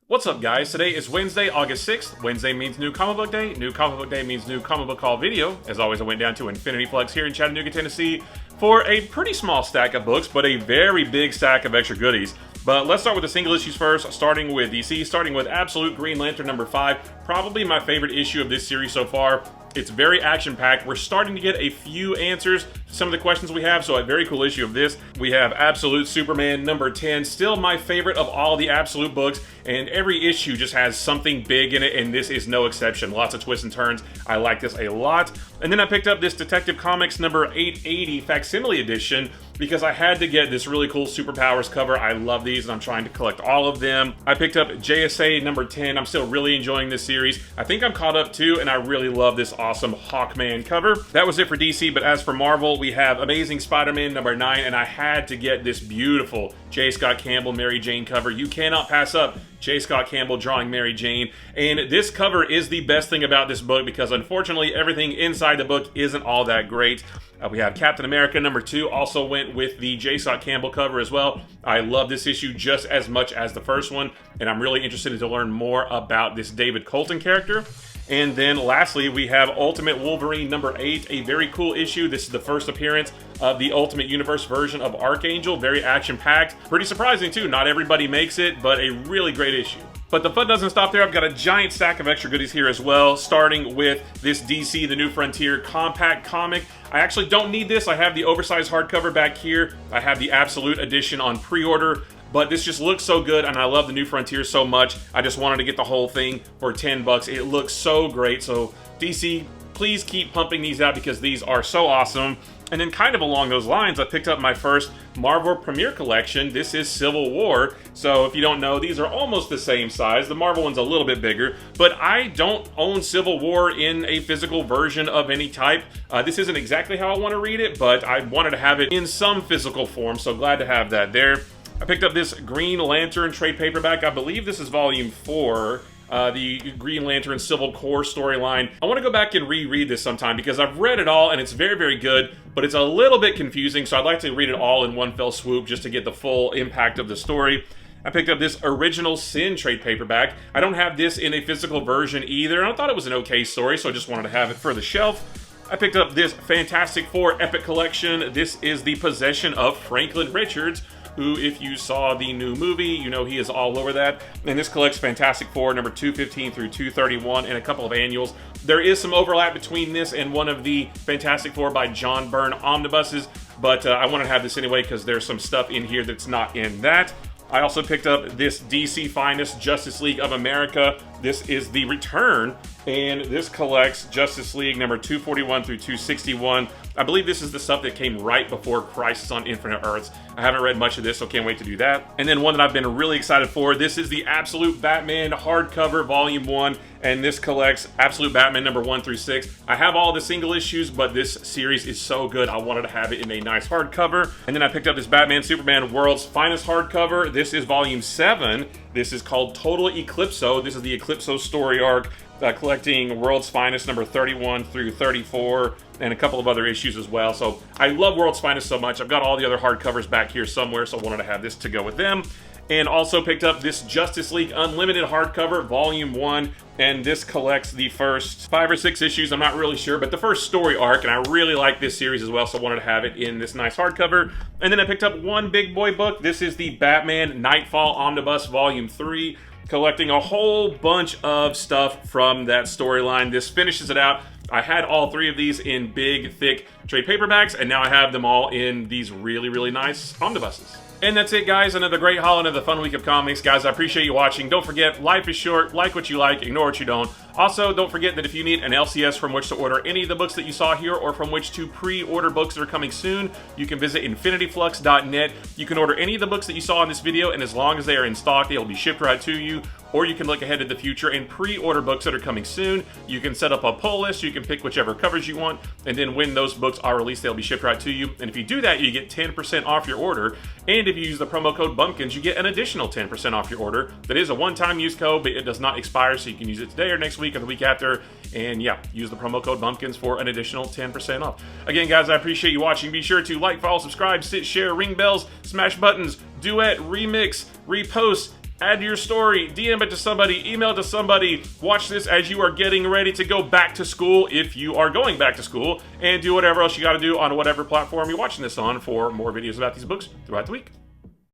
What's up, guys? Today is Wednesday, August 6th. Wednesday means New Comic Book Day. New Comic Book Day means New Comic Book Haul video. As always, I went down to Infinity Flux here in Chattanooga, Tennessee for a pretty small stack of books, but a very big stack of extra goodies. But let's start with the single issues first, starting with DC, starting with Absolute Green Lantern number 5. Probably my favorite issue of this series so far. It's very action-packed. We're starting to get a few answers to some of the questions we have, so a very cool issue of this. We have Absolute Superman number 10, still my favorite of all the Absolute books, and every issue just has something big in it, and this is no exception. Lots of twists and turns. I like this a lot. And then I picked up this Detective Comics number 880 facsimile edition because I had to get this really cool Superpowers cover. I love these, and I'm trying to collect all of them. I picked up JSA number 10. I'm still really enjoying this series. I think I'm caught up too, and I really love this awesome Hawkman cover. That was it for DC, but as for Marvel, we have Amazing Spider-Man number 9, and I had to get this beautiful J. Scott Campbell Mary Jane cover. You cannot pass up J. Scott Campbell drawing Mary Jane, and this cover is the best thing about this book because unfortunately everything inside the book isn't all that great. We have Captain America number 2, also went with the J. Scott Campbell cover as well. I love this issue just as much as the first one, and I'm really interested to learn more about this David Colton character. And then lastly, we have Ultimate Wolverine number 8, a very cool issue. This is the first appearance of the Ultimate Universe version of Archangel. Very action-packed. Pretty surprising too. Not everybody makes it, but a really great issue. But the fun doesn't stop there. I've got a giant stack of extra goodies here as well, starting with this DC The New Frontier compact comic. I actually don't need this. I have the oversized hardcover back here. I have the Absolute edition on pre-order. But this just looks so good, and I love the New Frontier so much. I just wanted to get the whole thing for 10 bucks. It looks so great. So DC, please keep pumping these out because these are so awesome. And then kind of along those lines, I picked up my first Marvel Premiere Collection. This is Civil War. So if you don't know, these are almost the same size. The Marvel one's a little bit bigger, but I don't own Civil War in a physical version of any type. This isn't exactly how I want to read it, but I wanted to have it in some physical form, so glad to have that there. I picked up this Green Lantern trade paperback. I believe this is volume 4. The Green Lantern Civil Core storyline. I want to go back and reread this sometime because I've read it all and it's very, very good, but it's a little bit confusing, so I'd like to read it all in one fell swoop just to get the full impact of the story. I picked up this Original Sin trade paperback. I don't have this in a physical version either, and I thought it was an okay story, so I just wanted to have it for the shelf. I picked up this Fantastic Four Epic Collection. This is the possession of Franklin Richards, who, if you saw the new movie, you know he is all over that. And this collects Fantastic Four number 215 through 231 and a couple of annuals. There is some overlap between this and one of the Fantastic Four by John Byrne omnibuses, but I wanted to have this anyway because there's some stuff in here that's not in that. I also picked up this DC Finest Justice League of America. This is the return, and this collects Justice League number 241 through 261. I believe this is the stuff that came right before Crisis on Infinite Earths. I haven't read much of this, so can't wait to do that. And then one that I've been really excited for, this is the Absolute Batman hardcover volume 1, and this collects Absolute Batman number 1 through 6. I have all the single issues, but this series is so good, I wanted to have it in a nice hardcover. And then I picked up this Batman Superman World's Finest hardcover. This is volume 7. This is called Total Eclipso. This is the Eclipso story arc, collecting World's Finest number 31 through 34 and a couple of other issues as well. So I love World's Finest so much. I've got all the other hardcovers back here somewhere, so I wanted to have this to go with them. And also picked up this Justice League Unlimited hardcover, volume 1, and this collects the first 5 or 6 issues, I'm not really sure, but the first story arc, and I really like this series as well, so I wanted to have it in this nice hardcover. And then I picked up one big boy book. This is the Batman Nightfall Omnibus, volume 3, collecting a whole bunch of stuff from that storyline. This finishes it out. I had all 3 of these in big, thick trade paperbacks, and now I have them all in these really, really nice omnibuses. And that's it, guys. Another great haul, another fun week of comics. Guys, I appreciate you watching. Don't forget, life is short. Like what you like, ignore what you don't. Also, don't forget that if you need an LCS from which to order any of the books that you saw here or from which to pre-order books that are coming soon, you can visit infinityflux.net. You can order any of the books that you saw in this video, and as long as they are in stock, they will be shipped right to you. Or you can look ahead to the future and pre-order books that are coming soon. You can set up a pull list, you can pick whichever covers you want, and then when those books are released, they'll be shipped right to you. And if you do that, you get 10% off your order. And if you use the promo code BUMPKINS, you get an additional 10% off your order. That is a one-time use code, but it does not expire, so you can use it today or next week or the week after. And yeah, use the promo code BUMPKINS for an additional 10% off. Again, guys, I appreciate you watching. Be sure to like, follow, subscribe, sit, share, ring bells, smash buttons, duet, remix, repost, add to your story, DM it to somebody, email it to somebody. Watch this as you are getting ready to go back to school, if you are going back to school, and do whatever else you got to do on whatever platform you're watching this on for more videos about these books throughout the week.